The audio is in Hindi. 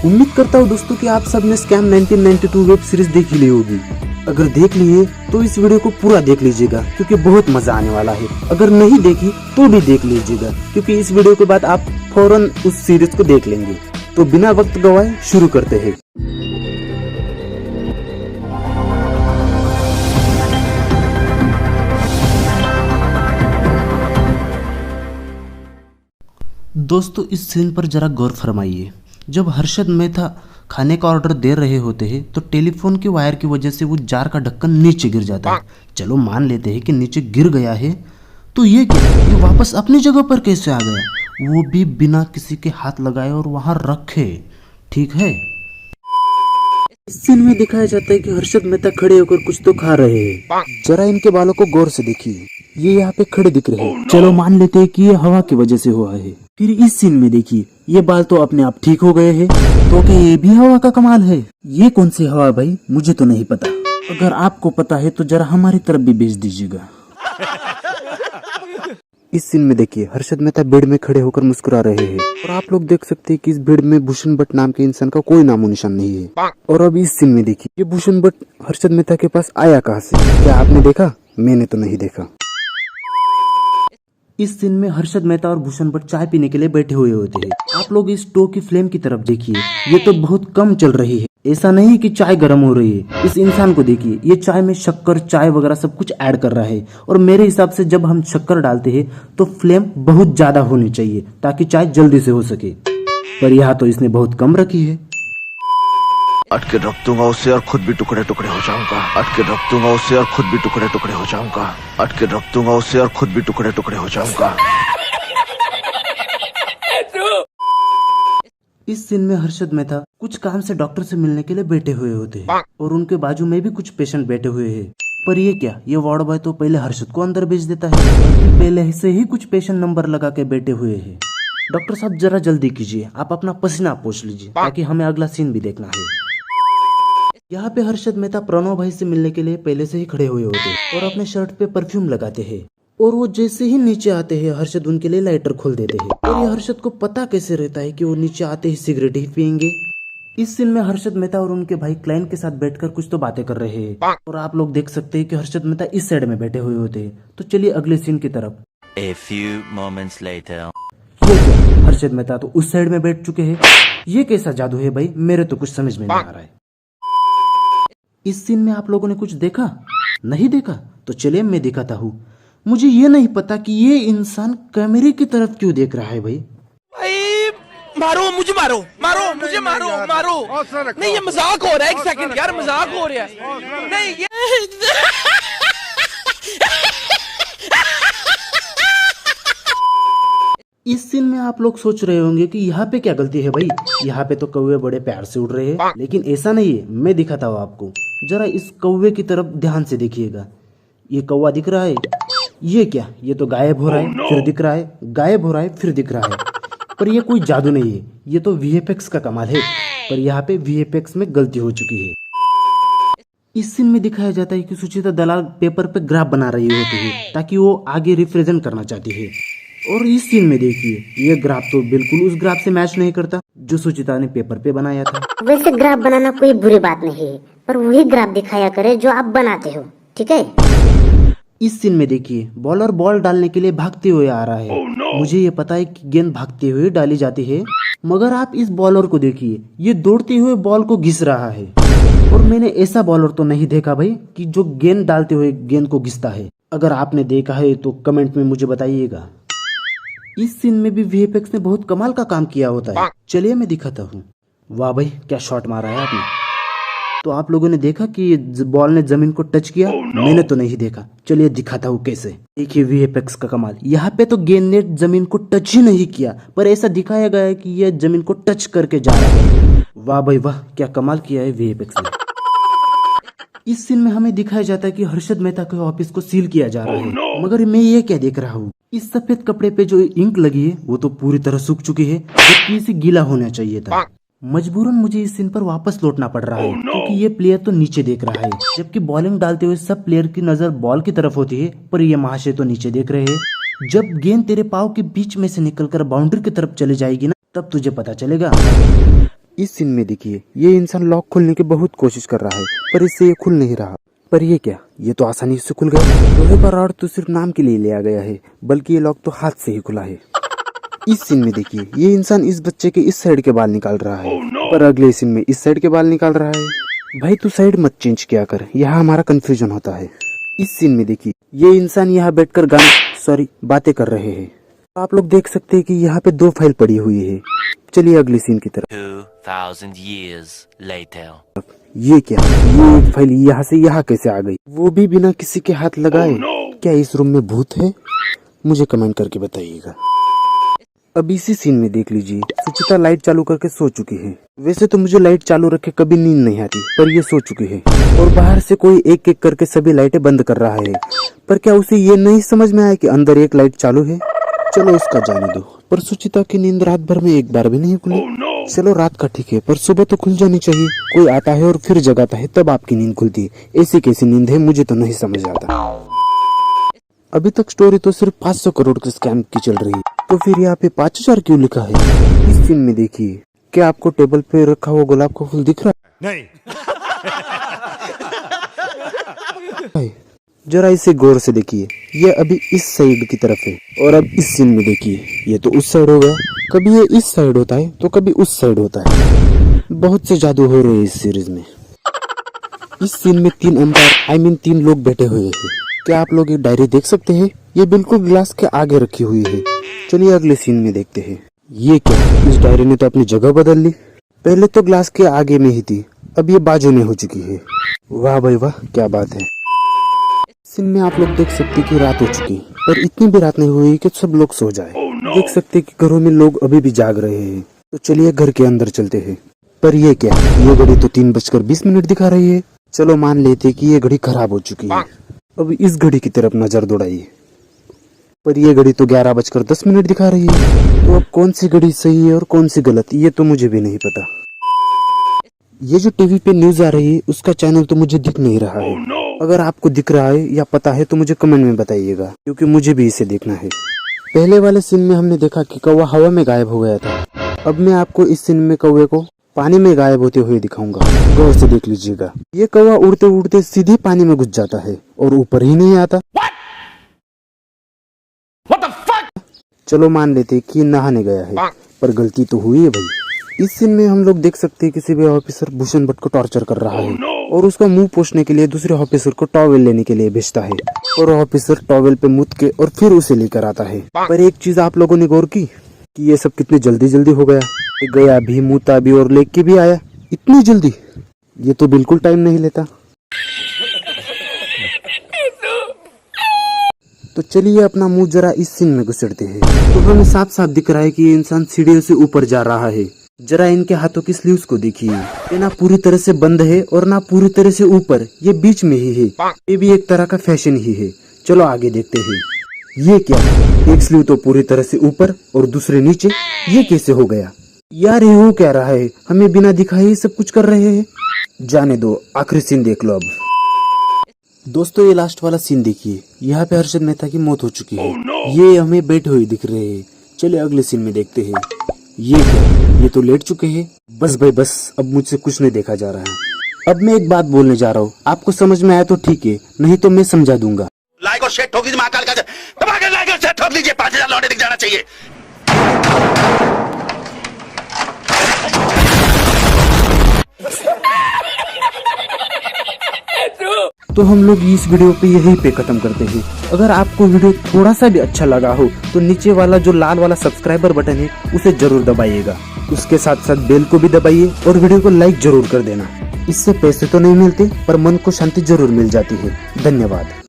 उम्मीद करता हूँ दोस्तों कि आप सबने स्कैम 1992 वेब सीरीज देख ही ली होगी। अगर देख ली है तो इस वीडियो को पूरा देख लीजिएगा क्योंकि बहुत मजा आने वाला है। अगर नहीं देखी तो भी देख लीजिएगा क्योंकि इस वीडियो के बाद आप फौरन उस सीरीज को देख लेंगे। तो बिना वक्त गवाए शुरू करते हैं। दोस्तों इस सीन पर जरा गौर फरमाइए। जब हर्षद मेहता खाने का ऑर्डर दे रहे होते हैं तो टेलीफोन की वायर की वजह से वो जार का ढक्कन नीचे गिर जाता है। चलो मान लेते हैं कि नीचे गिर गया है, तो ये क्या, ये वापस अपनी जगह पर कैसे आ गया, वो भी बिना किसी के हाथ लगाए और वहां रखे। ठीक है, इस सीन में दिखाया जाता है कि हर्षद मेहता खड़े होकर कुछ तो खा रहे हैं। जरा इनके बालों को गौर से देखिए, ये यहाँ पे खड़े दिख रहे हैं। चलो मान लेते हैं कि ये हवा की वजह से हुआ है। फिर इस सीन में देखिए, ये बाल तो अपने आप ठीक हो गए हैं। तो क्या ये भी हवा का कमाल है? ये कौन सी हवा है भाई, मुझे तो नहीं पता। अगर आपको पता है तो जरा हमारी तरफ भी भेज दीजिएगा। इस सीन में देखिए, हर्षद मेहता बेड में खड़े होकर मुस्कुरा रहे हैं और आप लोग देख सकते हैं कि इस बेड में भूषण भट्ट नाम के इंसान का कोई नामो निशान नहीं है। और अब इस सीन में देखिए, ये भूषण भट्ट हर्षद मेहता के पास आया कहाँ से? क्या आपने देखा? मैंने तो नहीं देखा। इस सीन में हर्षद मेहता और भूषण भट्ट चाय पीने के लिए बैठे हुए होते हैं। आप लोग इस स्टोव की फ्लेम की तरफ देखिए, ये तो बहुत कम चल रही है। ऐसा नहीं कि चाय गर्म हो रही है। इस इंसान को देखिए, ये चाय में शक्कर, चाय वगैरह सब कुछ ऐड कर रहा है। और मेरे हिसाब से जब हम शक्कर डालते हैं तो फ्लेम बहुत ज्यादा होनी चाहिए ताकि चाय जल्दी से हो सके, पर यहाँ तो इसने बहुत कम रखी है। अटके रख दूंगा उसे और खुद भी टुकड़े टुकड़े हो जाऊंगा। अटके रख दूंगा उसे और खुद भी टुकड़े टुकड़े हो जाऊंगा। अटके रख दूंगा उसे और खुद भी टुकड़े टुकड़े हो जाऊंगा। इस सीन में हर्षद मेहता कुछ काम से डॉक्टर से मिलने के लिए बैठे हुए होते हैं और उनके बाजू में भी कुछ पेशेंट बैठे हुए हैं। पर ये क्या, ये वार्ड बॉय तो पहले हर्षद को अंदर भेज देता है, पहले से ही कुछ पेशेंट नंबर लगा के बैठे हुए हैं। डॉक्टर साहब जरा जल्दी कीजिए, आप अपना पसीना पोंछ लीजिए ताकि हमें अगला सीन भी देखना है। यहाँ पे हर्षद मेहता प्रणव भाई से मिलने के लिए पहले से ही खड़े हुए होते हैं और अपने शर्ट पे परफ्यूम लगाते हैं। और वो जैसे ही नीचे आते हैं, हर्षद उनके लिए लाइटर खोल देते हैं। और ये हर्षद को पता कैसे रहता है कि वो नीचे आते ही सिगरेट ही पियेंगे? इस सीन में हर्षद मेहता और उनके भाई क्लाइंट के साथ बैठकर कुछ तो बातें कर रहे हैं और आप लोग देख सकते हैं कि हर्षद मेहता इस साइड में बैठे हुए होते हैं। तो चलिए अगले सीन की तरफ। A few moments later. Harshad Mehta तो उस साइड में बैठ चुके हैं। ये कैसा जादू है भाई, मेरे तो कुछ समझ में नहीं आ रहा है। इस सीन में आप लोगों ने कुछ देखा? नहीं देखा? तो चलिए मैं दिखाता हूँ। मुझे ये नहीं पता कि ये इंसान कैमरे की तरफ क्यों देख रहा है भाई। मारो मुझे, मारो मारो मुझे, मारो मारो। नहीं ये मजाक हो रहा है, एक सेकंड यार, मजाक हो रहा है। नहीं ये इस सीन में आप लोग सोच रहे होंगे कि यहाँ पे क्या गलती है भाई, यहाँ पे तो कौवे बड़े प्यार से उड़ रहे हैं। लेकिन ऐसा नहीं है, मैं दिखाता हूँ आपको। जरा इस कौवे की तरफ ध्यान से देखिएगा। ये कौवा दिख रहा है, ये क्या, ये तो गायब हो रहा है फिर दिख रहा है, गायब हो रहा है फिर दिख रहा है। पर ये कोई जादू नहीं है, ये तो वीएफएक्स का कमाल है। पर यहाँ पे वीएफएक्स में गलती हो चुकी है। इस सीन में दिखाया जाता है कि सुचिता दलाल पेपर पे ग्राफ बना रही होती है ताकि वो आगे रिप्रेजेंट करना चाहती है। और इस सीन में देखिए, ये ग्राफ तो बिल्कुल उस ग्राफ से मैच नहीं करता जो सुचिता ने पेपर पे बनाया था। वैसे ग्राफ बनाना कोई बुरी बात नहीं है, पर वही ग्राफ दिखाया करे जो आप बनाते हो, ठीक है? इस सीन में देखिए, बॉलर बॉल डालने के लिए भागते हुए आ रहा है। मुझे ये पता है कि गेंद भागते हुए डाली जाती है, मगर आप इस बॉलर को देखिए, ये दौड़ते हुए बॉल को घिस रहा है। और मैंने ऐसा बॉलर तो नहीं देखा भाई कि जो गेंद डालते हुए गेंद को घिसता है। अगर आपने देखा है तो कमेंट में मुझे बताइएगा। इस सीन में भी वीएफएक्स ने बहुत कमाल का काम किया होता है। चलिए मैं दिखाता हूँ। वाह भाई, क्या शॉट मारा है आपने। तो आप लोगों ने देखा कि ये बॉल ने जमीन को टच किया? मैंने तो नहीं देखा। चलिए दिखाता हूँ कैसे। देखिए वीएफएक्स का कमाल, यहाँ पे तो गेंद ने जमीन को टच ही नहीं किया, पर ऐसा दिखाया गया है कि यह जमीन को टच करके जा रहा है। वाह भाई वाह, क्या कमाल किया है वीएफएक्स ने। इस सीन में हमें दिखाया जाता है कि हर्षद मेहता के ऑफिस को सील किया जा रहा है, मगर मैं ये क्या देख रहा हूँ, इस सफेद कपड़े पे जो इंक लगी है वो तो पूरी तरह सूख चुकी है, जबकि इसे गीला होना चाहिए था। मजबूरन मुझे इस सीन पर वापस लौटना पड़ रहा है क्योंकि ये प्लेयर तो नीचे देख रहा है, जबकि बॉलिंग डालते हुए सब प्लेयर की नजर बॉल की तरफ होती है, पर ये महाशय तो नीचे देख रहे हैं। जब गेंद तेरे पाव के बीच में से निकलकर बाउंड्री की तरफ चली जाएगी ना, तब तुझे पता चलेगा। इस सीन में देखिए, ये इंसान लॉक खोलने की बहुत कोशिश कर रहा है पर इससे ये खुल नहीं रहा। पर ये क्या, ये तो आसानी से खुल गया। लोहे का रॉड तो सिर्फ नाम के लिए लिया गया है, बल्कि ये लॉक तो हाथ से ही खुला है। इस सीन में देखिए, ये इंसान इस बच्चे के इस साइड के बाल निकाल रहा है, पर अगले सीन में इस साइड के बाल निकाल रहा है। भाई तू साइड मत चेंज किया कर, यहाँ हमारा कंफ्यूजन होता है। इस सीन में देखिए, ये इंसान यहाँ बैठकर बातें कर रहे हैं। आप लोग देख सकते हैं कि यहाँ पे 2 फाइल पड़ी हुई है। चलिए अगली सीन की तरफ। 2000 years later. ये क्या, ये एक फाइल यहाँ से यहाँ कैसे आ गई, वो भी बिना किसी के हाथ लगाए? क्या इस रूम में भूत है? मुझे कमेंट करके बताइएगा। अब इसी सीन में देख लीजिए, सुचिता लाइट चालू करके सो चुकी है। वैसे तो मुझे लाइट चालू रखे कभी नींद नहीं आती, पर ये सो चुकी है और बाहर से कोई एक एक करके सभी लाइटें बंद कर रहा है। पर क्या उसे ये नहीं समझ में आया कि अंदर एक लाइट चालू है? चलो इसका जाने दो। पर सुचिता की नींद रात भर में एक बार भी नहीं खुली। चलो रात का ठीक है, पर सुबह तो खुल जानी चाहिए। कोई आता है और फिर जगाता है तब आपकी नींद खुलती है। ऐसी कैसी नींद है, मुझे तो नहीं समझ आता। अभी तक स्टोरी तो सिर्फ 500 करोड़ के स्कैम की चल रही है, तो फिर यहाँ पे 5000 क्यों लिखा है? इस सीन में देखिए, क्या आपको टेबल पे रखा हुआ गुलाब का फूल दिख रहा है? नहीं। जरा इसे गौर से देखिए, ये अभी इस साइड की तरफ है और अब इस सीन में देखिए, ये तो उस साइड हो गया। कभी ये इस साइड होता है तो कभी उस साइड होता है। बहुत से जादू हो रहे हैं इस सीरीज में। इस सीन में 3 अंपायर 3 लोग बैठे हुए हैं। क्या आप लोग ये डायरी देख सकते हैं? ये बिल्कुल ग्लास के आगे रखी हुई है। चलिए अगले सीन में देखते हैं। ये क्या, इस डायरी ने तो अपनी जगह बदल ली। पहले तो ग्लास के आगे में ही थी, अब ये बाजू में हो चुकी है। वाह भाई वाह, क्या बात है। सीन में आप लोग देख सकते कि रात हो चुकी, पर इतनी भी रात नहीं हुई कि सब लोग सो जाए। देख सकते कि घरों में लोग अभी भी जाग रहे हैं। तो चलिए घर के अंदर चलते हैं। पर ये क्या, ये घड़ी तो 3:20 दिखा रही है। चलो मान लेते कि ये घड़ी खराब हो चुकी है। अब इस घड़ी की तरफ नजर दौड़ाइए, पर ये घड़ी तो 11:10 दिखा रही है। तो अब कौन सी घड़ी सही है और कौन सी गलत, ये तो मुझे भी नहीं पता। ये जो टीवी पे न्यूज आ रही है उसका चैनल तो मुझे दिख नहीं रहा है। अगर आपको दिख रहा है या पता है तो मुझे कमेंट में बताइएगा, क्योंकि मुझे भी इसे देखना है। पहले वाले सीन में हमने देखा कि कौवा हवा में गायब हो गया था। अब मैं आपको इस सीन में कौवे को पानी में गायब होते हुए दिखाऊंगा। गौर से देख लीजिएगा, ये कौवा उड़ते उड़ते सीधे पानी में घुस जाता है और ऊपर ही नहीं आता। चलो मान लेते कि नहाने गया है, पर गलती तो हुई है भाई। इस सीन में हम लोग देख सकते हैं किसी भी ऑफिसर भूषण भट्ट को टॉर्चर कर रहा है और उसका मुंह पोंछने के लिए दूसरे ऑफिसर को टॉवेल लेने के लिए भेजता है और ऑफिसर टॉवेल पे मुत के और फिर उसे लेकर आता है। पर एक चीज आप लोगों ने गौर की कि ये सब कितने जल्दी हो गया भी, मुता भी और लेके भी आया इतनी जल्दी। ये तो बिल्कुल टाइम नहीं लेता। तो चलिए अपना मुंह जरा इस सीन में घुसेड़ते हैं। तो हमें साफ साफ दिख रहा है कि ये इंसान सीढ़ियों से ऊपर जा रहा है। जरा इनके हाथों की स्लीव्स को देखिए, ये ना पूरी तरह से बंद है और ना पूरी तरह से ऊपर, ये बीच में ही है। ये भी एक तरह का फैशन ही है। चलो आगे देखते हैं। ये क्या, एक स्लीव तो पूरी तरह से ऊपर और दूसरे नीचे, ये कैसे हो गया यार? ये हो क्या रहा है? हमें बिना दिखाए ही सब कुछ कर रहे हैं। जाने दो, आखिरी सीन देख लो अब। दोस्तों ये लास्ट वाला सीन देखिए, यहाँ पे हर्षद मेहता की मौत हो चुकी है। ये हमें बैठे हुए दिख रहे हैं। चलिए अगले सीन में देखते हैं। ये क्या, ये तो लेट चुके हैं। बस भाई बस, अब मुझसे कुछ नहीं देखा जा रहा है। अब मैं एक बात बोलने जा रहा हूँ, आपको समझ में आया तो ठीक है, नहीं तो मैं समझा दूंगा। लाइक और शेयर ठोक दीजिए, महाकाल का दबा के लाइक और शेयर ठोक दीजिए। 5000 लौटे दिख जाना चाहिए। तो हम लोग इस वीडियो पे यहीं पे खत्म करते हैं। अगर आपको वीडियो थोड़ा सा भी अच्छा लगा हो तो नीचे वाला जो लाल वाला सब्सक्राइबर बटन है उसे जरूर दबाइएगा। उसके साथ साथ बेल को भी दबाइए और वीडियो को लाइक जरूर कर देना। इससे पैसे तो नहीं मिलते पर मन को शांति जरूर मिल जाती है। धन्यवाद।